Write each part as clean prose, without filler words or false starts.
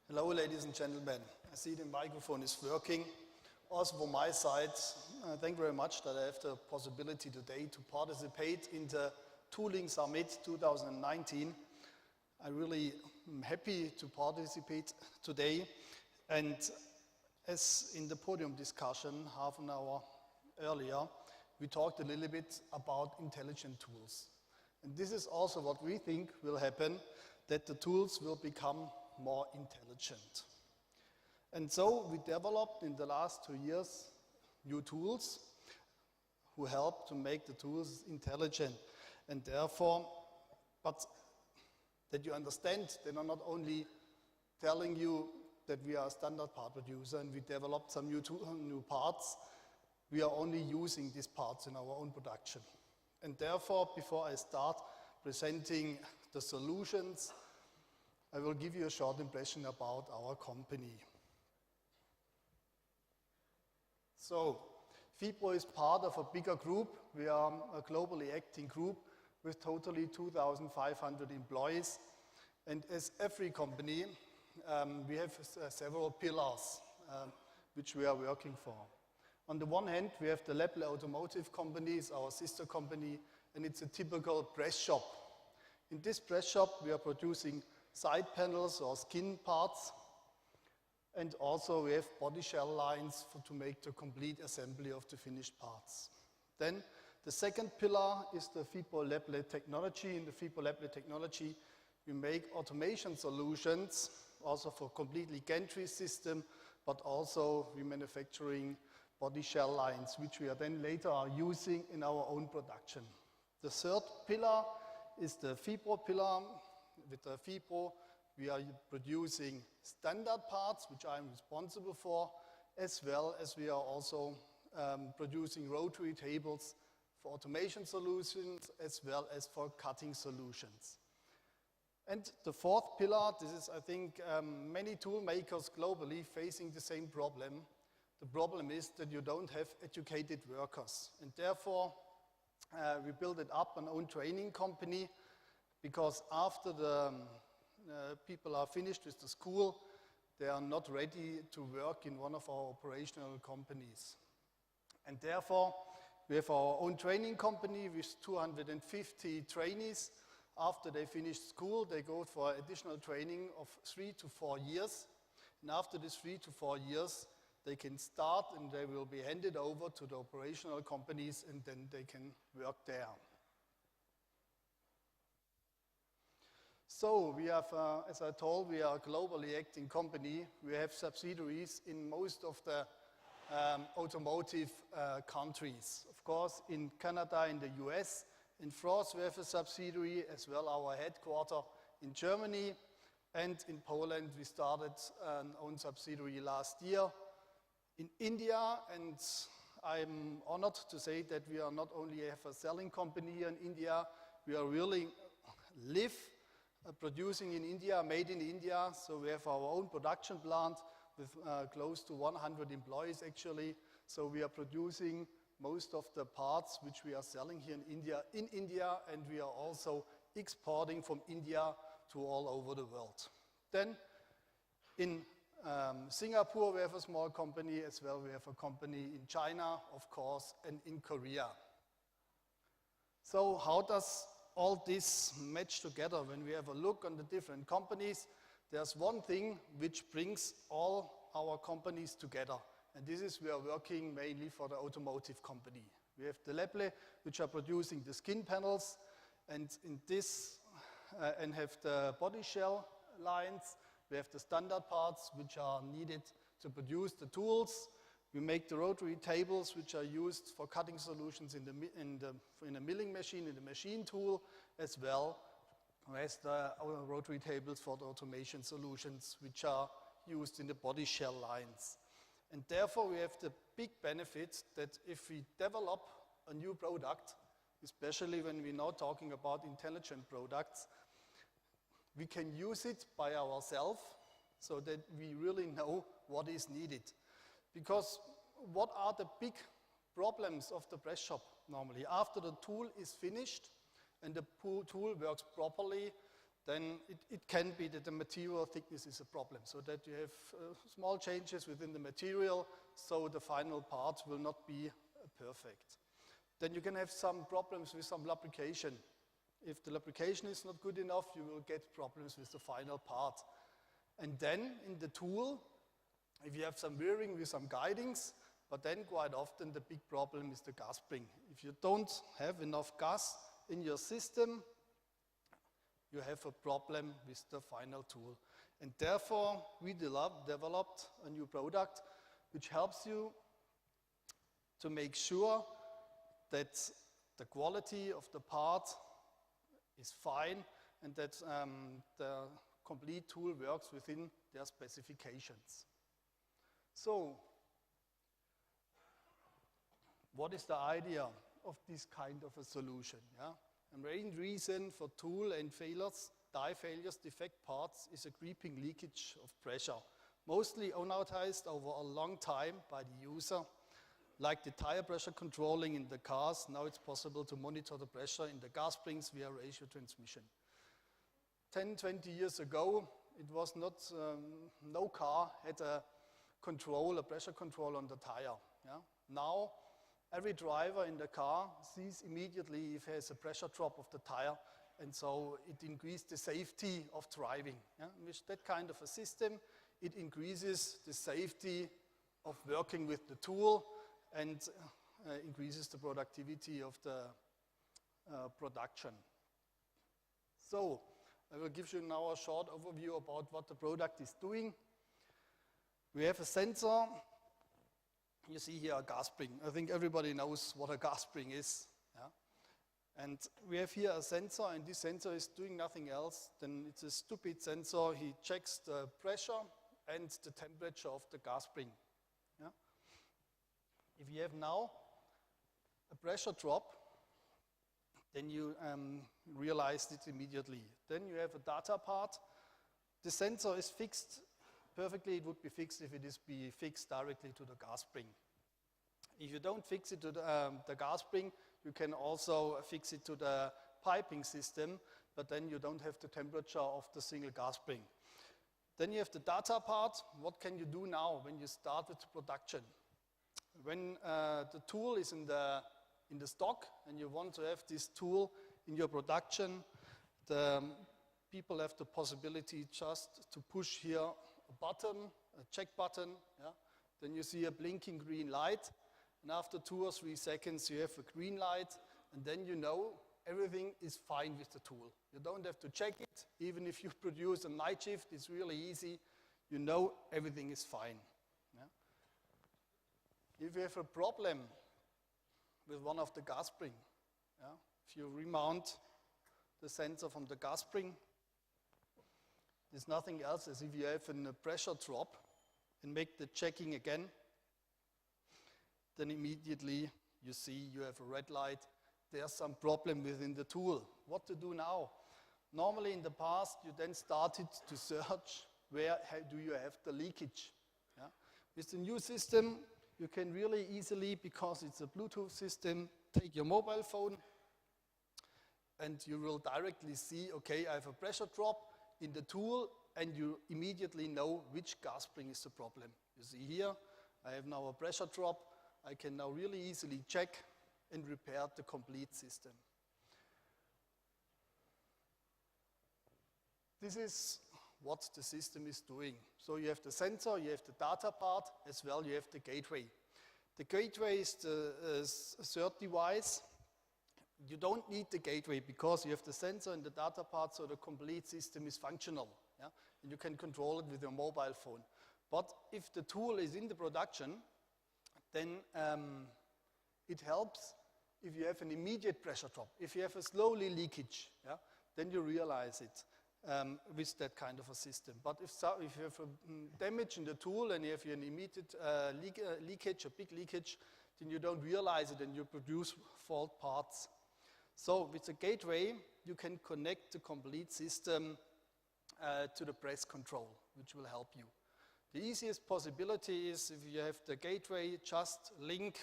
Hello, ladies and gentlemen. I see the microphone is working. Also from my side, thank you very much that I have the possibility today to participate in the Tooling Summit 2019. I really am happy to participate today. And as in the podium discussion half an hour earlier, we talked a little bit about intelligent tools. And this is also what we think will happen, that the tools will become more intelligent. And so we developed in the last 2 years new tools who help to make the tools intelligent. And therefore, but that you understand, they are not only telling you that we are a standard part producer and we developed some new parts, we are only using these parts in our own production. And therefore, before I start presenting the solutions, I will give you a short impression about our company. So, FIBRO is part of a bigger group. We are a globally acting group with totally 2,500 employees. And as every company, we have several pillars which we are working for. On the one hand, we have the Leppel Automotive Company, it's our sister company, and it's a typical press shop. In this press shop, we are producing side panels or skin parts, and also we have body shell lines to make the complete assembly of the finished parts. Then the second pillar is the FIBRO Leppel technology. In the FIBRO Leppel technology, we make automation solutions, also for completely gantry system, but also we manufacturing body shell lines, which we are then later are using in our own production. The third pillar is the FIBRO pillar. With the FIBRO, we are producing standard parts, which I'm responsible for, as well as we are also producing rotary tables for automation solutions, as well as for cutting solutions. And the fourth pillar, this is, I think, many tool makers globally facing the same problem. The problem is that you don't have educated workers. And therefore, we built it up an own training company, because after the people are finished with the school, they are not ready to work in one of our operational companies. And therefore, we have our own training company with 250 trainees. After they finish school, they go for additional training of 3 to 4 years. And after these 3 to 4 years, they can start and they will be handed over to the operational companies, and then they can work there. So we have, as I told, we are a globally acting company. We have subsidiaries in most of the automotive countries. Of course, in Canada, in the US, in France we have a subsidiary, as well our headquarters in Germany, and in Poland we started an own subsidiary last year. In India, and I'm honored to say that we are not only have a selling company in India, we are really live producing in India, made in India. So we have our own production plant with close to 100 employees actually. So we are producing most of the parts which we are selling here in India, and we are also exporting from India to all over the world. Then in Singapore we have a small company, as well we have a company in China, of course, and in Korea. So how does all this match together? When we have a look on the different companies, there's one thing which brings all our companies together. And this is we are working mainly for the automotive company. We have the Leppel, which are producing the skin panels, and in this, and have the body shell lines. We have the standard parts which are needed to produce the tools. We make the rotary tables which are used for cutting solutions in a milling machine, in the machine tool, as well as our rotary tables for the automation solutions which are used in the body shell lines. And therefore we have the big benefit that if we develop a new product, especially when we're now talking about intelligent products, we can use it by ourselves so that we really know what is needed. Because what are the big problems of the press shop normally? After the tool is finished and the tool works properly, then it can be that the material thickness is a problem, so that you have small changes within the material, so the final part will not be perfect. Then you can have some problems with some lubrication. If the lubrication is not good enough, you will get problems with the final part. And then in the tool, if you have some wearing with some guidings, but then quite often the big problem is the gas spring. If you don't have enough gas in your system, you have a problem with the final tool. And therefore, we developed a new product which helps you to make sure that the quality of the part is fine and that the complete tool works within their specifications. So, what is the idea of this kind of a solution? Yeah? The main reason for tool and failures, die failures, defect parts is a creeping leakage of pressure, mostly unnoticed over a long time by the user. Like the tire pressure controlling in the cars, now it's possible to monitor the pressure in the gas springs via ratio transmission. 10, 20 years ago, it was not, no car had a pressure control on the tire. Yeah? Now, every driver in the car sees immediately if there's a pressure drop of the tire, and so it increased the safety of driving. Yeah? With that kind of a system, it increases the safety of working with the tool and increases the productivity of the production. So, I will give you now a short overview about what the product is doing. We have a sensor. You see here a gas spring. I think everybody knows what a gas spring is. Yeah? And we have here a sensor, and this sensor is doing nothing else than it's a stupid sensor. He checks the pressure and the temperature of the gas spring. Yeah? If you have now a pressure drop, then you realize it immediately. Then you have a data part. The sensor is fixed perfectly. It would be fixed if it is be fixed directly to the gas spring. If you don't fix it to the gas spring, you can also fix it to the piping system, but then you don't have the temperature of the single gas spring. Then you have the data part. What can you do now when you start with production? When the tool is in the stock and you want to have this tool in your production, the people have the possibility just to push here a button, a check button. Yeah? Then you see a blinking green light, and after 2 or 3 seconds you have a green light, and then you know everything is fine with the tool. You don't have to check it. Even if you produce a night shift, it's really easy. You know everything is fine. Yeah? If you have a problem with one of the gas spring, yeah, if you remount the sensor from the gas spring, there's nothing else as if you have a pressure drop and make the checking again, then immediately you see you have a red light. There's some problem within the tool. What to do now? Normally in the past, you then started to search where do you have the leakage. Yeah? With the new system, you can really easily, because it's a Bluetooth system, take your mobile phone and you will directly see, okay, I have a pressure drop in the tool, and you immediately know which gas spring is the problem. You see here, I have now a pressure drop. I can now really easily check and repair the complete system. This is what the system is doing. So you have the sensor, you have the data part, as well you have the gateway. The gateway is the third device. You don't need the gateway because you have the sensor and the data part, so the complete system is functional. Yeah? And you can control it with your mobile phone. But if the tool is in the production, then it helps if you have an immediate pressure drop. If you have a slowly leakage, yeah, then you realize it with that kind of a system. But if you have a damage in the tool and you have an immediate leakage, a big leakage, then you don't realize it and you produce fault parts. So with the gateway, you can connect the complete system to the press control, which will help you. The easiest possibility is if you have the gateway, just link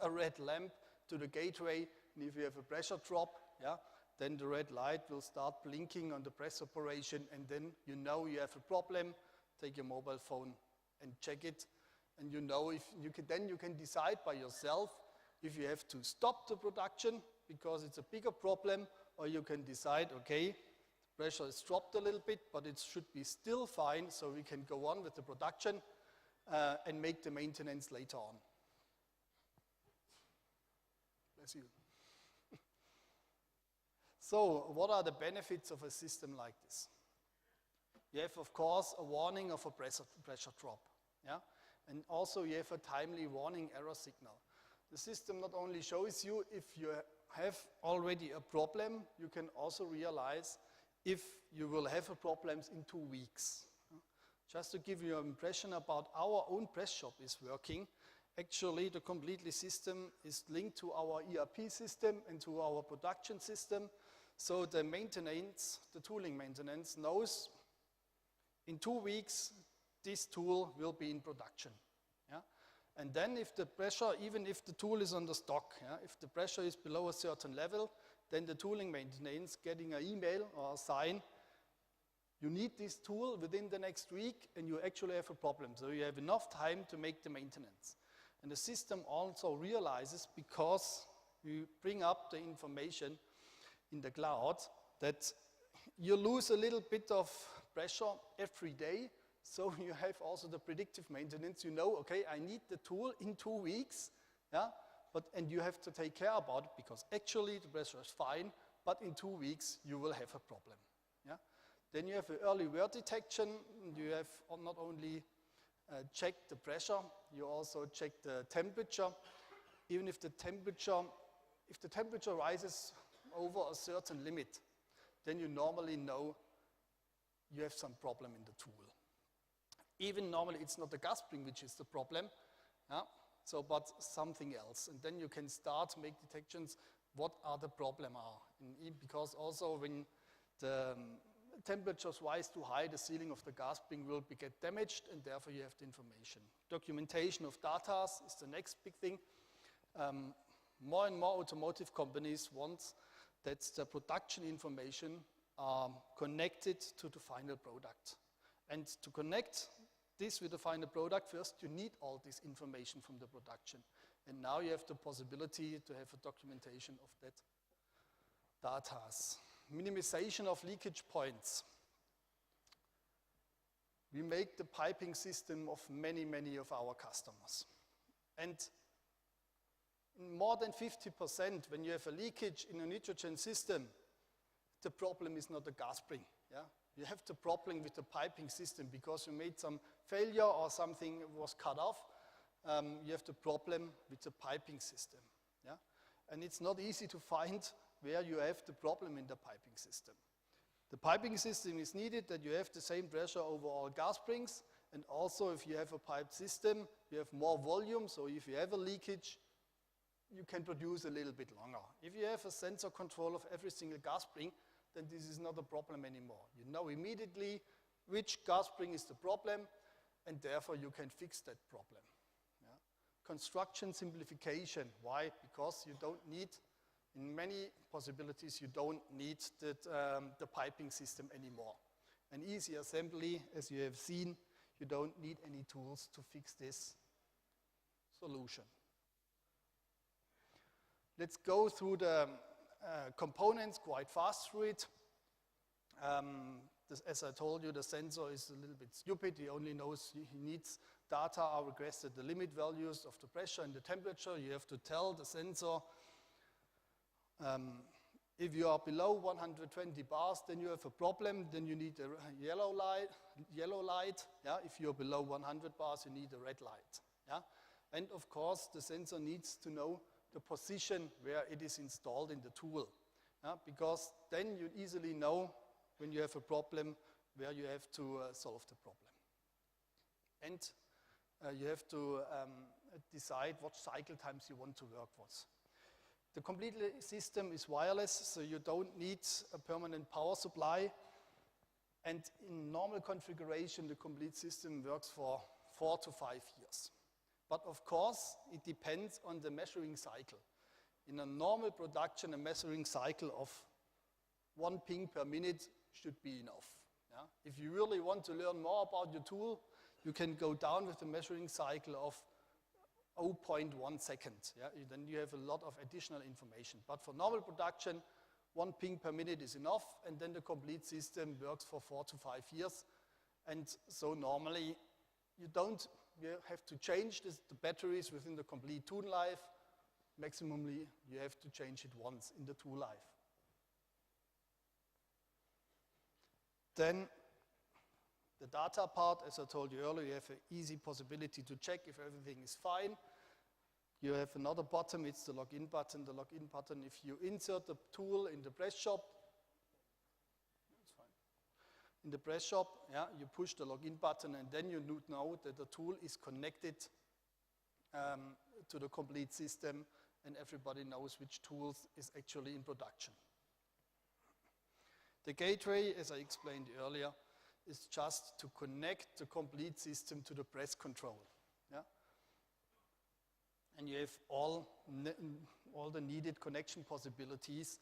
a red lamp to the gateway, and if you have a pressure drop, yeah, then the red light will start blinking on the press operation, and then you know you have a problem. Take your mobile phone and check it, and you know if you can, then you can decide by yourself if you have to stop the production because it's a bigger problem, or you can decide, okay, the pressure is dropped a little bit, but it should be still fine, so we can go on with the production and make the maintenance later on. Bless you. So, what are the benefits of a system like this? You have, of course, a warning of a pressure drop, yeah? And also you have a timely warning error signal. The system not only shows you if you have already a problem, you can also realize if you will have a problem in 2 weeks. Just to give you an impression about our own press shop is working, actually the completely system is linked to our ERP system and to our production system. So the maintenance, the tooling maintenance knows in 2 weeks this tool will be in production. Yeah? And then if the pressure, even if the tool is on the stock, yeah, if the pressure is below a certain level, then the tooling maintenance getting an email or a sign, you need this tool within the next week and you actually have a problem. So you have enough time to make the maintenance. And the system also realizes, because you bring up the information in the cloud, that you lose a little bit of pressure every day. So you have also the predictive maintenance. You know, okay, I need the tool in 2 weeks, yeah, and you have to take care about it because actually the pressure is fine, but in 2 weeks you will have a problem. Yeah? Then you have an early wear detection. You have not only checked the pressure, you also check the temperature. Even if the temperature rises over a certain limit, then you normally know you have some problem in the tool. Even normally it's not the gas spring which is the problem, yeah? But something else. And then you can start to make detections what are the problem are. Because also when the temperatures rise too high, the sealing of the gas spring will get damaged, and therefore you have the information. Documentation of data is the next big thing. More and more automotive companies want that the production information are connected to the final product. And to connect this with the final product, first you need all this information from the production. And now you have the possibility to have a documentation of that data. Minimization of leakage points. We make the piping system of many, many of our customers. And in more than 50%, when you have a leakage in a nitrogen system, the problem is not the gas spring. Yeah? You have the problem with the piping system because you made some failure or something was cut off. You have the problem with the piping system. Yeah? And it's not easy to find where you have the problem in the piping system. The piping system is needed that you have the same pressure over all gas springs, and also if you have a piped system, you have more volume, so if you have a leakage, you can produce a little bit longer. If you have a sensor control of every single gas spring, then this is not a problem anymore. You know immediately which gas spring is the problem, and therefore you can fix that problem. Yeah? Construction simplification. Why? Because you don't need, in many possibilities, you don't need the piping system anymore. An easy assembly, as you have seen, you don't need any tools to fix this solution. Let's go through the components quite fast through it. As I told you, the sensor is a little bit stupid. He only knows he needs data are requested, the limit values of the pressure and the temperature. You have to tell the sensor if you are below 120 bars, then you have a problem. Then you need a yellow light. Yeah? If you're below 100 bars, you need a red light. Yeah? And of course, the sensor needs to know the position where it is installed in the tool. Because then you easily know when you have a problem where you have to solve the problem. And you have to decide what cycle times you want to work with. The complete system is wireless, so you don't need a permanent power supply. And in normal configuration, the complete system works for 4 to 5 years. But of course, it depends on the measuring cycle. In a normal production, a measuring cycle of 1 ping per minute should be enough. Yeah? If you really want to learn more about your tool, you can go down with the measuring cycle of 0.1 second. Yeah? Then you have a lot of additional information. But for normal production, 1 ping per minute is enough, and then the complete system works for 4 to 5 years. And so normally you have to change the batteries within the complete tool life. Maximally, you have to change it once in the tool life. Then the data part, as I told you earlier, you have an easy possibility to check if everything is fine. You have another button, it's the login button. The login button, if you insert the tool in the press shop, that's fine. In the press shop, yeah, you push the login button, and then you know that the tool is connected to the complete system, and everybody knows which tools is actually in production. The gateway, as I explained earlier, is just to connect the complete system to the press control. Yeah? And you have all the needed connection possibilities,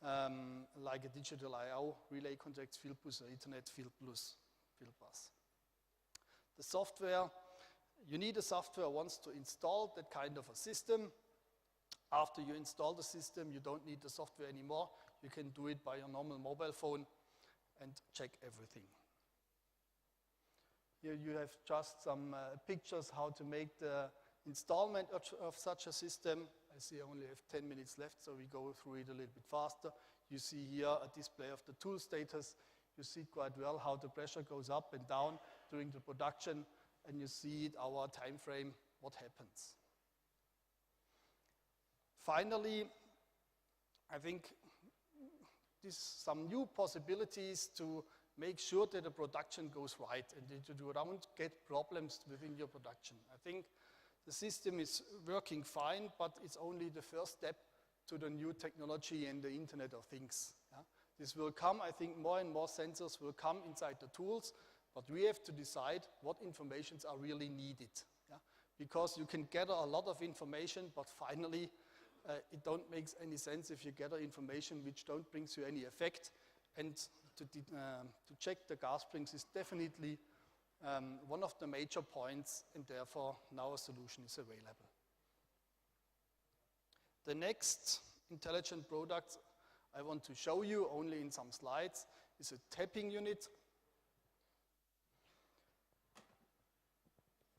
like a digital I/O, relay contacts, field bus, Ethernet, field bus. The software, you need a software once to install that kind of a system. After you install the system, you don't need the software anymore. You can do it by your normal mobile phone and check everything. Here you have just some pictures how to make the installment of such a system. I see I only have 10 minutes left, so we go through it a little bit faster. You see here a display of the tool status. You see quite well how the pressure goes up and down during the production, and you see it, our time frame, what happens. Finally, I think there's some new possibilities to make sure that the production goes right and that you don't get problems within your production. I think the system is working fine, but it's only the first step to the new technology and the Internet of Things. Yeah? This will come, I think more and more sensors will come inside the tools, but we have to decide what informations are really needed. Yeah? Because you can gather a lot of information, but finally it don't make any sense if you gather information which don't bring you any effect. And to check the gas springs is definitely one of the major points, and therefore now a solution is available. The next intelligent product I want to show you only in some slides is a tapping unit,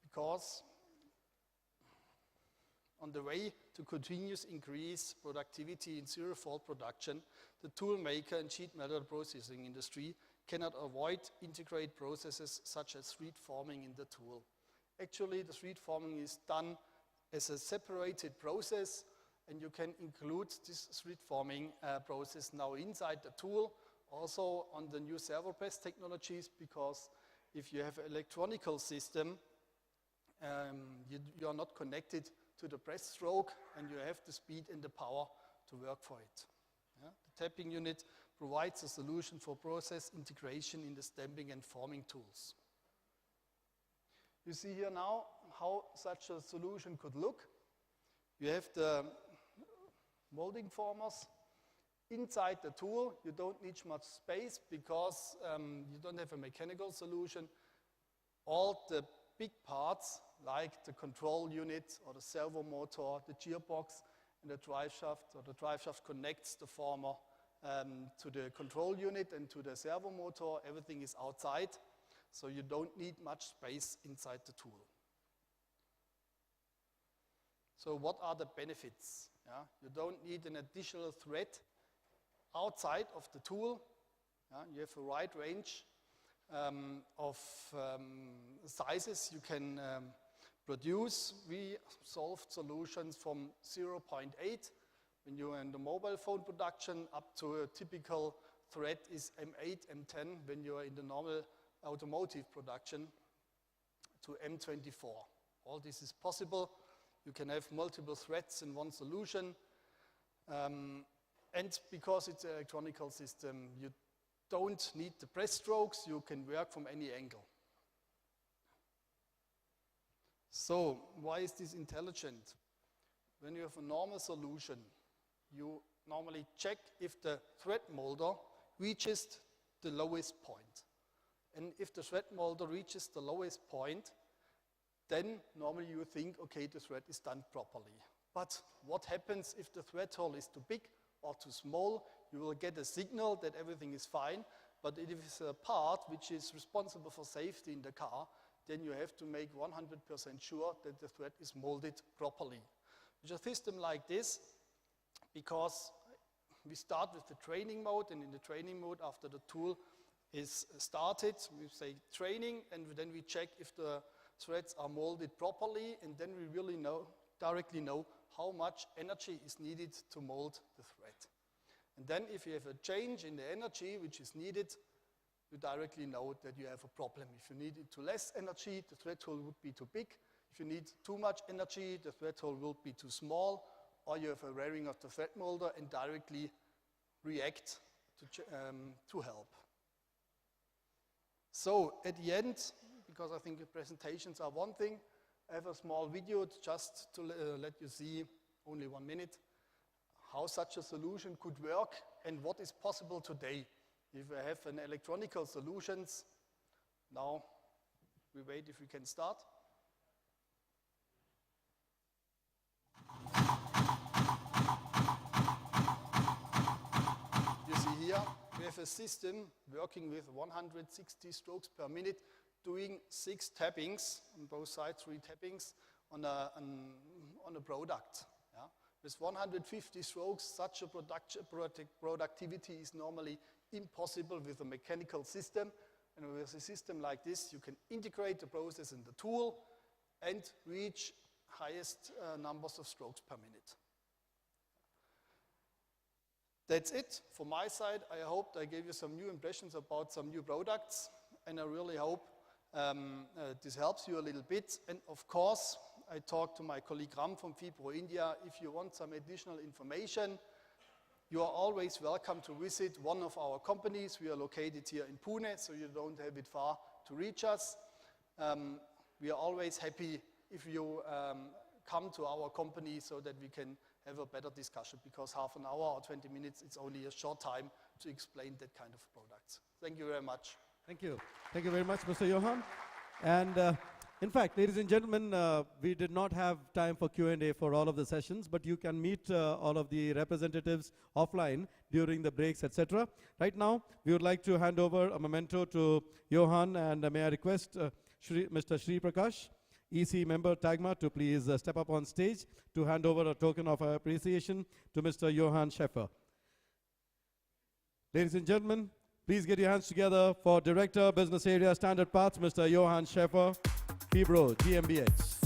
because on the way to continuous increase productivity in zero fault production, the tool maker and sheet metal processing industry cannot avoid integrate processes such as thread forming in the tool. Actually, the thread forming is done as a separated process, and you can include this thread forming process now inside the tool, also on the new servo press technologies, because if you have an electronical system, you are not connected to the press stroke, and you have the speed and the power to work for it. Yeah? The tapping unit provides a solution for process integration in the stamping and forming tools. You see here now how such a solution could look. You have the molding formers inside the tool. You don't need much space because you don't have a mechanical solution. All the big parts, like the control unit or the servo motor, the gearbox, and the drive shaft, or the drive shaft connects the former to the control unit and to the servo motor. Everything is outside, so you don't need much space inside the tool. So what are the benefits? Yeah? You don't need an additional thread outside of the tool. Yeah? You have a wide range of sizes you can produce. We solved solutions from 0.8 when you're in the mobile phone production up to a typical thread is M8, M10 when you're in the normal automotive production to M24. All this is possible. You can have multiple threads in one solution. And because it's an electronical system, you don't need the press strokes. You can work from any angle. So why is this intelligent? When you have a normal solution, you normally check if the thread molder reaches the lowest point. And if the thread molder reaches the lowest point, then normally you think, okay, the thread is done properly. But what happens if the thread hole is too big or too small? You will get a signal that everything is fine, but if it's a part which is responsible for safety in the car, then you have to make 100% sure that the thread is molded properly. With a system like this, because we start with the training mode, and in the training mode, after the tool is started, we say training, and then we check if the threads are molded properly, and then we really directly know how much energy is needed to mold the thread. And then if you have a change in the energy which is needed, you directly know that you have a problem. If you need too less energy, the thread hole would be too big. If you need too much energy, the thread hole will be too small, or you have a wearing of the thread molder and directly react to help. So at the end, because I think the presentations are one thing, I have a small video just to let you see, only 1 minute, how such a solution could work and what is possible today. If we have an electronical solutions, now we wait if we can start. You see here, we have a system working with 160 strokes per minute, doing 6 tappings on both sides, 3 tappings on a product. Yeah? With 150 strokes, such a productivity is normally impossible with a mechanical system. And with a system like this, you can integrate the process in the tool and reach highest numbers of strokes per minute. That's it from my side. I hope I gave you some new impressions about some new products, and I really hope this helps you a little bit. And of course, I talked to my colleague Ram from FIBRO India. If you want some additional information, you are always welcome to visit one of our companies. We are located here in Pune, so you don't have it far to reach us. We are always happy if you come to our company so that we can have a better discussion, because half an hour or 20 minutes, it's only a short time to explain that kind of products. Thank you very much. Thank you. Thank you very much, Mr. Jochen. And in fact, ladies and gentlemen, we did not have time for Q&A for all of the sessions, but you can meet all of the representatives offline during the breaks, etc. Right now, we would like to hand over a memento to Jochen, and may I request Mr. Sri Prakash, EC member TAGMA, to please step up on stage to hand over a token of appreciation to Mr. Jochen Schaefer. Ladies and gentlemen, please get your hands together for Director, Business Area Standard Parts, Mr. Jochen Schaefer, FIBRO GmbH.